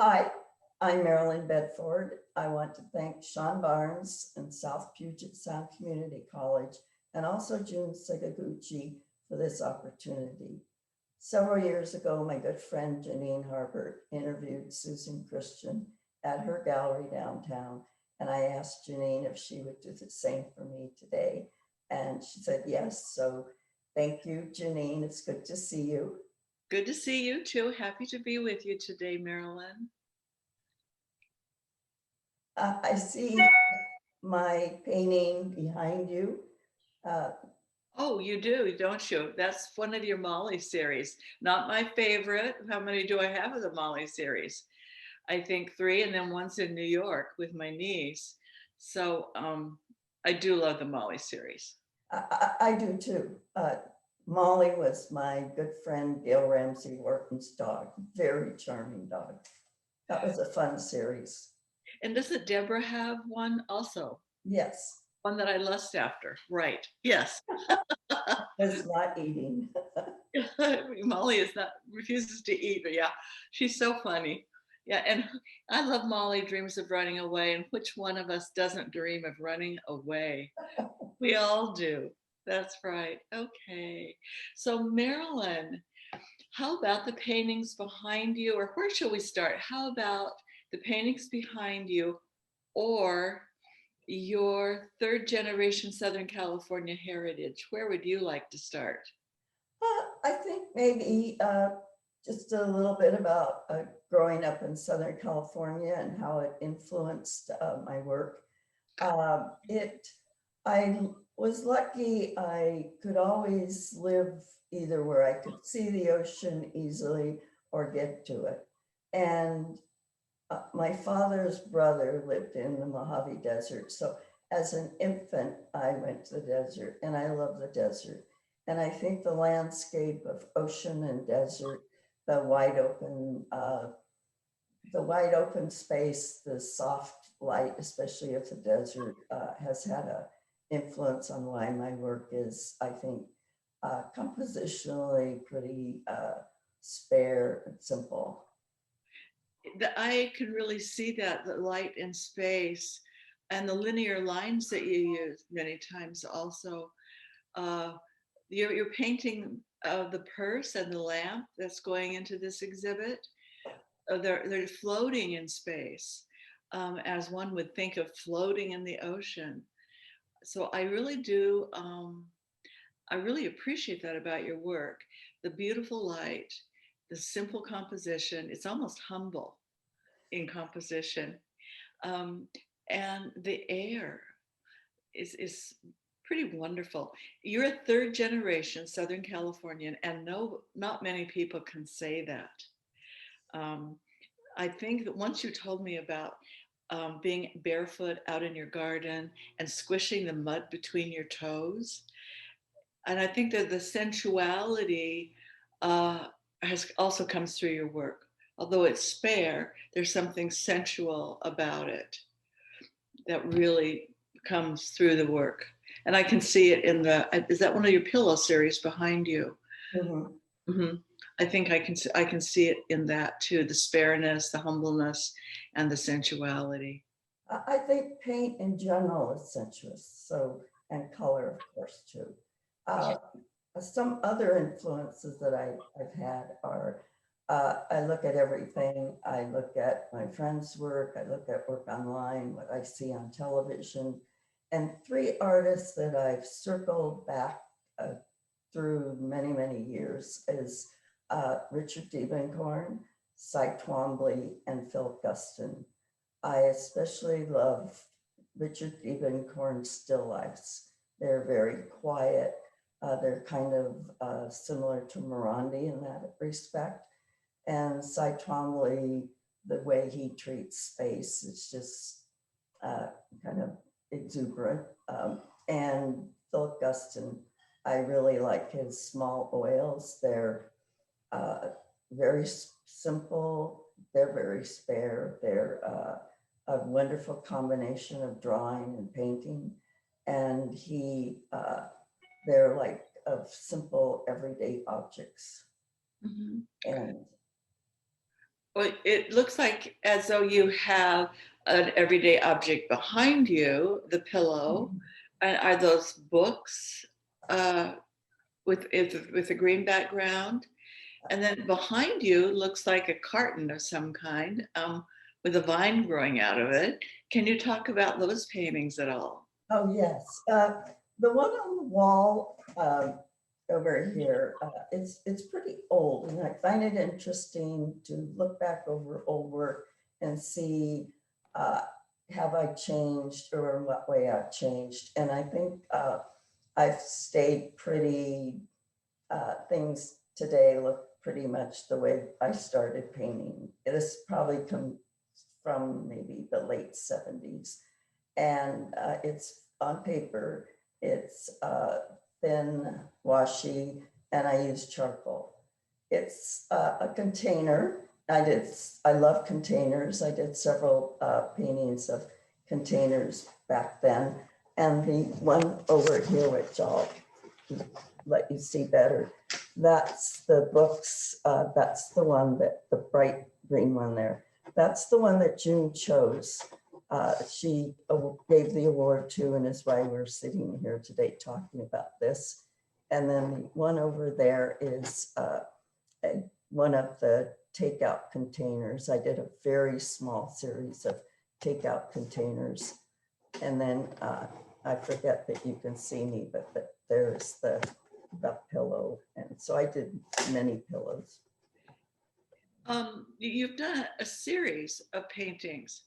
Hi, I'm Marilyn Bedford. I want to thank Sean Barnes and South Puget Sound Community College and also June Sagaguchi for this opportunity. Several years ago, my good friend Janine Harbert interviewed Susan Christian at her gallery downtown, and I asked Janine if she would do the same for me today, and she said yes. So thank you, Janine. It's good to see you. Good to see you too. Happy to be with you today, Marilyn. I see my painting behind you. Uh, Oh, you do, don't you? That's one of your Molly series. Not my favorite. How many do I have of the Molly series? I think three, and then one's in New York with my niece. So I do love the Molly series. I do too. Molly was my good friend Gail Ramsey Wharton's dog. Very charming dog. That was a fun series. And doesn't Deborah have one also? Yes, One that I lust after. Right. Yes. was not eating. Molly is not refuses to eat, but yeah, she's so funny. Yeah, and I love Molly dreams of running away. And which one of us doesn't dream of running away? We all do. That's right. Okay. So Marilyn, how about the paintings behind you? Or where shall we start? How about the paintings behind you or your third generation Southern California heritage? Where would you like to start? I think maybe just a little bit about growing up in Southern California and how it influenced my work. It, I was lucky I could always live either where I could see the ocean easily or get to it. And my father's brother lived in the Mojave Desert. So as an infant, I went to the desert and I love the desert. And I think the landscape of ocean and desert, the wide open, space, the soft light, especially of the desert, has had a influence on why my work is, I think, compositionally pretty spare and simple. I can really see that the light in space and the linear lines that you use many times also. Uh, you're painting the purse and the lamp that's going into this exhibit. They're floating in space, as one would think of floating in the ocean. So I really do. I really appreciate that about your work. The beautiful light, the simple composition. It's almost humble in composition, um, and the air is pretty wonderful. You're a third generation Southern Californian, and no, not many people can say that. Um, I think that once you told me about being barefoot out in your garden and squishing the mud between your toes, and I think that the sensuality uh, has also comes through your work. Although it's spare, there's something sensual about it that really comes through the work. And I can see it in the, is that one of your pillow series behind you? Mhm. Mm-hmm. I think I can see it in that too, the spareness, the humbleness, and the sensuality. I think paint in general is sensuous, so, and color, of course, too. Uh, some other influences that I've had are I look at everything. I look at my friends' work, I look at work online, what I see on television. And three artists that I've circled back through many, many years is Richard Diebenkorn, Cy Twombly, and Philip Guston. I especially love Richard Diebenkorn's still lifes. They're very quiet. They're kind of similar to Morandi in that respect. And Cy Twombly, the way he treats space, it's just kind of exuberant. And Philip Guston, I really like his small oils. They're uh, very simple. They're very spare. They're a wonderful combination of drawing and painting. And they're like of simple everyday objects. Mm-hmm. And Well, it looks like as though you have an everyday object behind you, the pillow. And are those books uh, with a green background? And then behind you looks like a carton of some kind with a vine growing out of it. Can you talk about those paintings at all? Oh, yes. The one on the wall over here, it's pretty old, and I find it interesting to look back over old work and see uh, have I changed or in what way I've changed. And I think I've stayed pretty, things today look pretty much the way I started painting. This probably comes from maybe the late 70s, and it's on paper. It's thin, washy, and I use charcoal. It's a container. I love containers. I did several paintings of containers back then. And the one over here, which I'll let you see better, that's the books. That's the one that the bright green one there. That's the one that June chose. She gave the award to, and is why we're sitting here today talking about this. And then the one over there is one of the takeout containers. I did a very small series of takeout containers. And then I forget that you can see me, but there's the pillow. And so I did many pillows. You've done a series of paintings.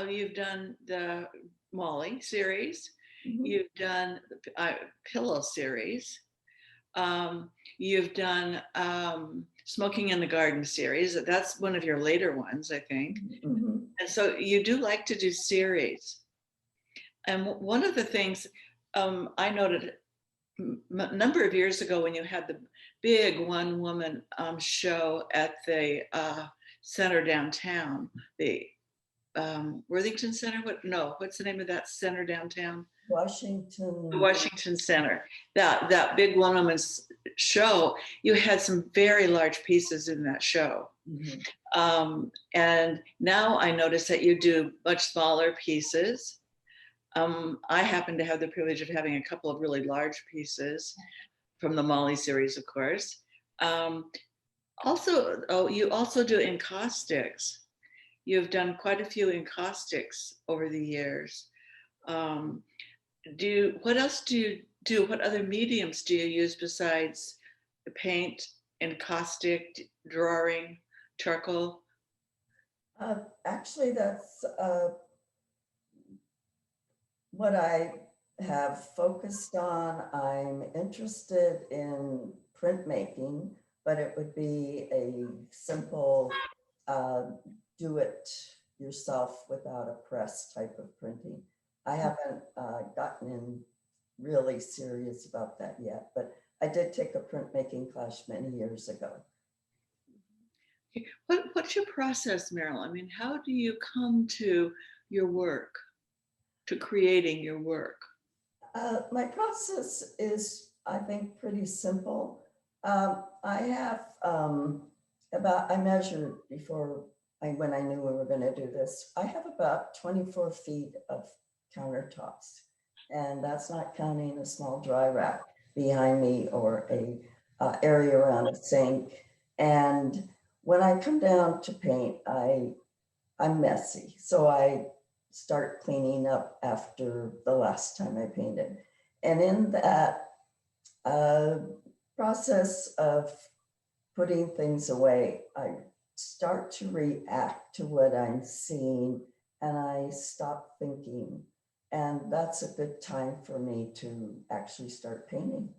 You've done the Molly series. Mhm. You've done the pillow series. You've done Smoking in the Garden series. That's one of your later ones, I think. Mhm. And so you do like to do series. And one of the things I noted a number of years ago when you had the big one woman show at the center downtown, the Worthington Center. What's the name of that center downtown? Washington. The Washington Center. That big one woman's show. You had some very large pieces in that show. Mhm. And now I notice that you do much smaller pieces. I happen to have the privilege of having a couple of really large pieces from the Molly series, of course. You also do encaustics. You've done quite a few encaustics over the years. Um, what else do you do? What other mediums do you use besides the paint, encaustic, drawing, charcoal? Actually, that's what I have focused on. I'm interested in printmaking, but it would be a simple do it yourself without a press type of printing. I haven't gotten in really serious about that yet, but I did take a printmaking class many years ago. What's your process, Marilyn? I mean, how do you come to your work, to creating your work? My process is, I think, pretty simple. I have I measured before when I knew we were going to do this, I have about 24 feet of countertops. And that's not counting a small dry rack behind me or a area around a sink. And when I come down to paint, I'm messy. So I start cleaning up after the last time I painted. And in that uh, process of putting things away, I start to react to what I'm seeing and I stop thinking. And that's a good time for me to actually start painting.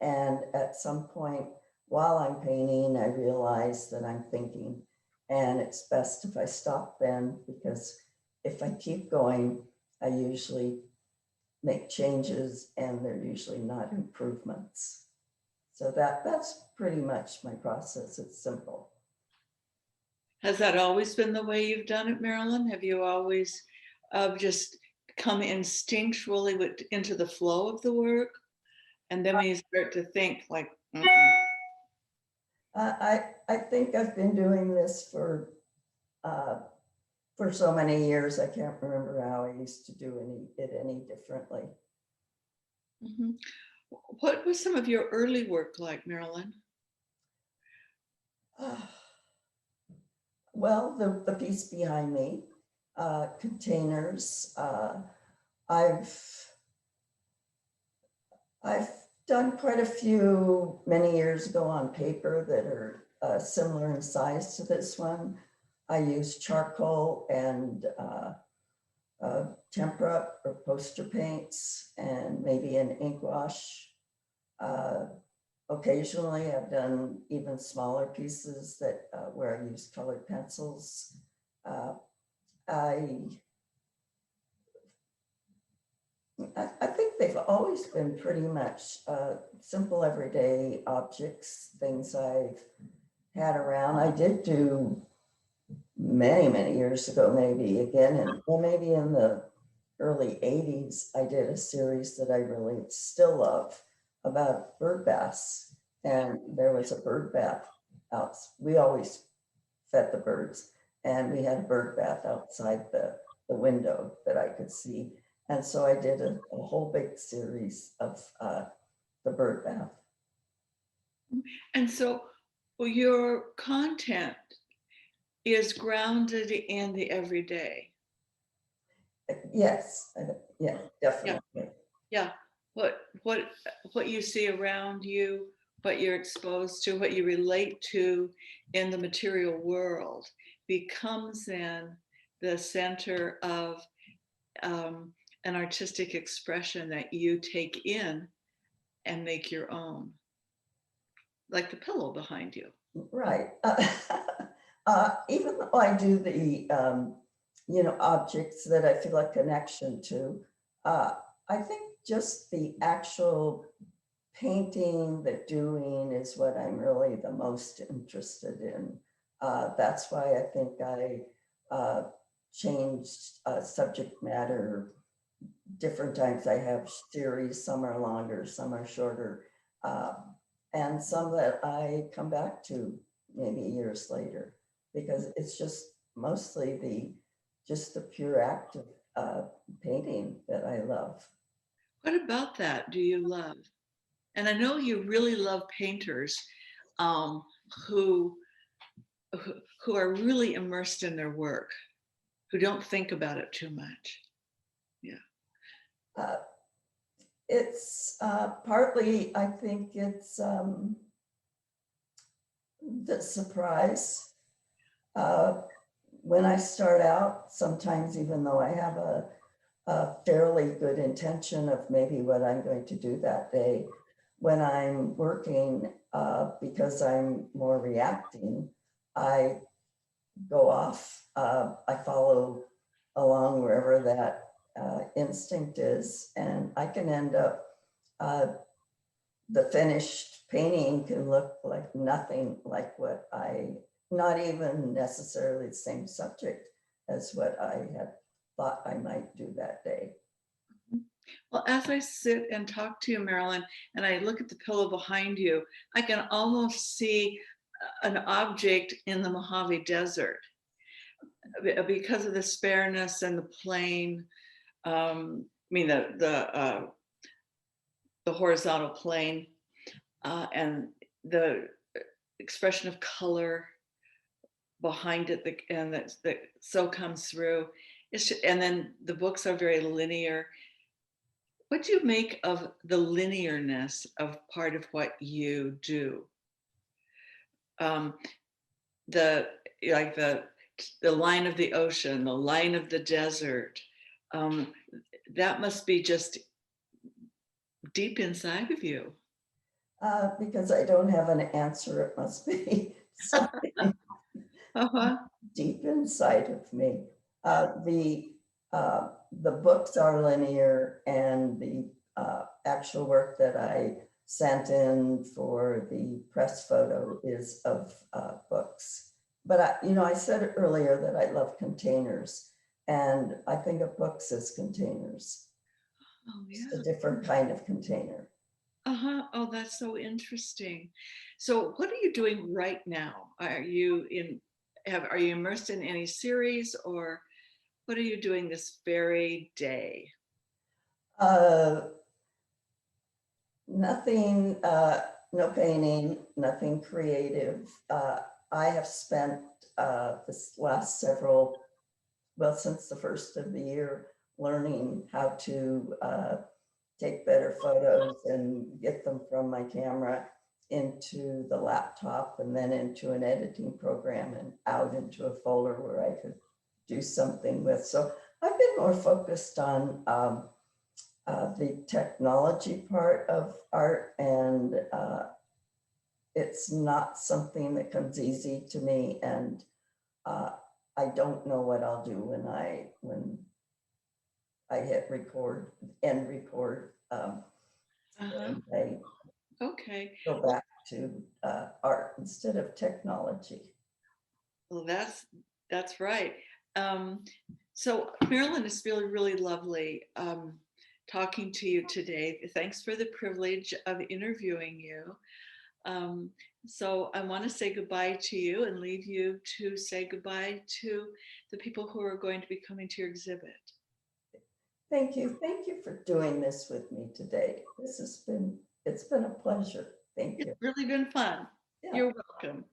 And at some point while I'm painting, I realize that I'm thinking. And it's best if I stop then, because if I keep going, I usually make changes and they're usually not improvements. So that's pretty much my process. It's simple. Has that always been the way you've done it, Marilyn? Have you always just come instinctually into the flow of the work? And then when you start to think like, I think I've been doing this for for so many years, I can't remember how I used to do it any differently. Mhm. What was some of your early work like, Marilyn? Well, the piece behind me, containers. I've I've done quite a few many years ago on paper that are similar in size to this one. I use charcoal and tempera or poster paints and maybe an ink wash. Uh, Occasionally, I've done even smaller pieces that where I use colored pencils. Uh, I I think they've always been pretty much simple everyday objects, things I've had around. I did do many years ago, maybe again, and well, maybe in the early 80s, I did a series that I really still love about bird baths. And there was a bird bath out. We always fed the birds, and we had a bird bath outside the window that I could see. And so I did a whole big series of the bird bath. And so your content is grounded in the everyday. Yes, yeah, Yeah, definitely. yeah. What what you see around you, what you're exposed to, what you relate to in the material world becomes then the center of an artistic expression that you take in and make your own, like the pillow behind you. Right. Even though I do the, objects that I feel a connection to, uh, I think just the actual painting, the doing is what I'm really the most interested in. That's why I think I changed subject matter different times. I have series, some are longer, some are shorter, uh, and some that I come back to maybe years later, because it's just mostly just the pure act of painting that I love. What about that do you love? And I know you really love painters um, who, who are really immersed in their work, who don't think about it too much. Yeah. Uh, it's partly, I think it's the surprise. Uh, when I start out, sometimes even though I have a fairly good intention of maybe what I'm going to do that day, when I'm working, because I'm more reacting, I go off. I follow along wherever that instinct is, and I can end up, uh, the finished painting can look like nothing like what not even necessarily the same subject as what I had thought I might do that day. Well, as I sit and talk to you, Marilyn, and I look at the pillow behind you, I can almost see an object in the Mojave Desert because of the spareness and the plain. I mean, the horizontal plane and the expression of color behind it, and that so comes through. And then the books are very linear. What do you make of the linearness of part of what you do? Um, the like the line of the ocean, the line of the desert. Um, that must be just deep inside of you. Because I don't have an answer, it must be something Uh-huh. deep inside of me. The books are linear, and the actual work that I sent in for the press photo is of books. But I said earlier that I love containers, and I think of books as containers. Oh It's yeah. a different kind of container. Uh-huh. Oh, that's so interesting. So what are you doing right now? Are you in are you immersed in any series, or what are you doing this very day? Uh, Nothing, no painting, nothing creative. I have spent this last since the first of the year, learning how to take better photos and get them from my camera into the laptop and then into an editing program and out into a folder where I could do something with. So I've been more focused on the technology part of art, and it's not something that comes easy to me, and I don't know what I'll do when I hit record, end record. Uh-huh. And I Okay. go back to art instead of technology. Well, that's right. Um, so Marilyn, it's really, really lovely talking to you today. Thanks for the privilege of interviewing you. Um, so I want to say goodbye to you and leave you to say goodbye to the people who are going to be coming to your exhibit. Thank you. Thank you for doing this with me today. It's been a pleasure. Thank you. It's really been fun. Yeah. You're welcome.